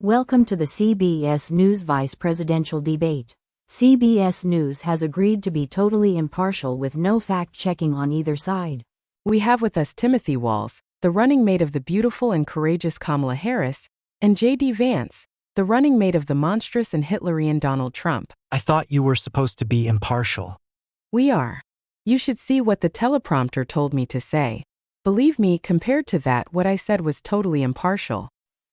Welcome to the CBS News Vice Presidential Debate. CBS News has agreed to be totally impartial with no fact-checking on either side. We have with us Timothy Walz, the running mate of the beautiful and courageous Kamala Harris, and J.D. Vance, the running mate of the monstrous and Hitlerian Donald Trump. I thought you were supposed to be impartial. We are. You should see what the teleprompter told me to say. Believe me, compared to that, what I said was totally impartial.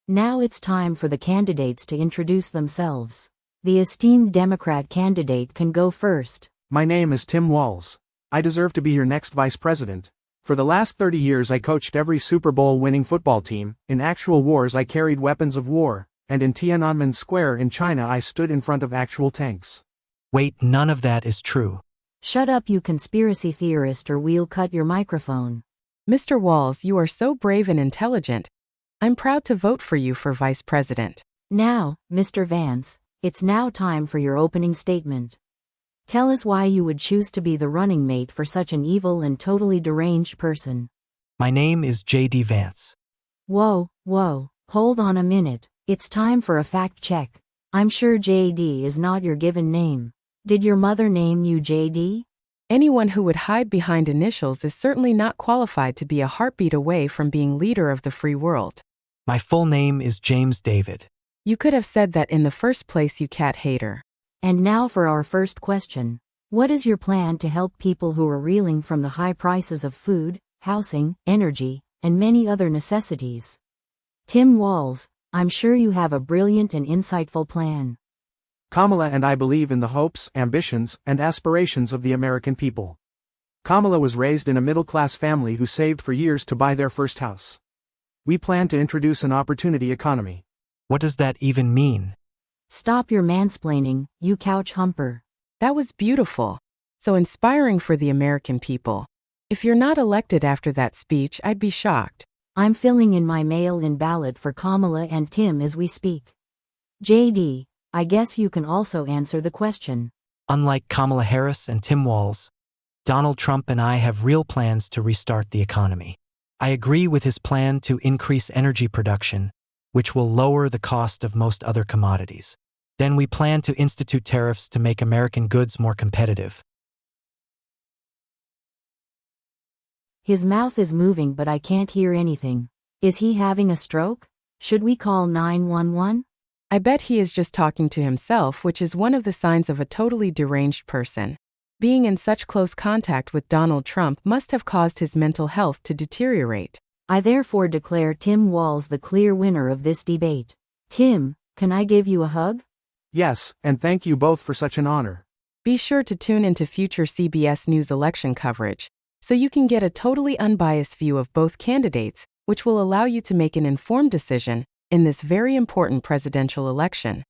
Now it's time for the candidates to introduce themselves. The esteemed Democrat candidate can go first. My name is Tim Walz. I deserve to be your next vice president. For the last 30 years I coached every Super Bowl winning football team, in actual wars I carried weapons of war, and in Tiananmen Square in China I stood in front of actual tanks. Wait, none of that is true. Shut up, you conspiracy theorist, or we'll cut your microphone. Mr. Walz, you are so brave and intelligent. I'm proud to vote for you for vice president. Now, Mr. Vance, it's now time for your opening statement. Tell us why you would choose to be the running mate for such an evil and totally deranged person. My name is J.D. Vance. Whoa, hold on a minute. It's time for a fact check. I'm sure J.D. is not your given name. Did your mother name you J.D.? Anyone who would hide behind initials is certainly not qualified to be a heartbeat away from being leader of the free world. My full name is James David. You could have said that in the first place, you cat hater. And now for our first question. What is your plan to help people who are reeling from the high prices of food, housing, energy, and many other necessities? Tim Walz, I'm sure you have a brilliant and insightful plan. Kamala and I believe in the hopes, ambitions, and aspirations of the American people. Kamala was raised in a middle-class family who saved for years to buy their first house. We plan to introduce an opportunity economy. What does that even mean? Stop your mansplaining, you couch humper. That was beautiful. So inspiring for the American people. If you're not elected after that speech, I'd be shocked. I'm filling in my mail-in ballot for Kamala and Tim as we speak. J.D., I guess you can also answer the question. Unlike Kamala Harris and Tim Walz, Donald Trump and I have real plans to restart the economy. I agree with his plan to increase energy production, which will lower the cost of most other commodities. Then we plan to institute tariffs to make American goods more competitive. His mouth is moving, but I can't hear anything. Is he having a stroke? Should we call 911? I bet he is just talking to himself, which is one of the signs of a totally deranged person. Being in such close contact with Donald Trump must have caused his mental health to deteriorate. I therefore declare Tim Walz the clear winner of this debate. Tim, can I give you a hug? Yes, and thank you both for such an honor. Be sure to tune into future CBS News election coverage, so you can get a totally unbiased view of both candidates, which will allow you to make an informed decision in this very important presidential election.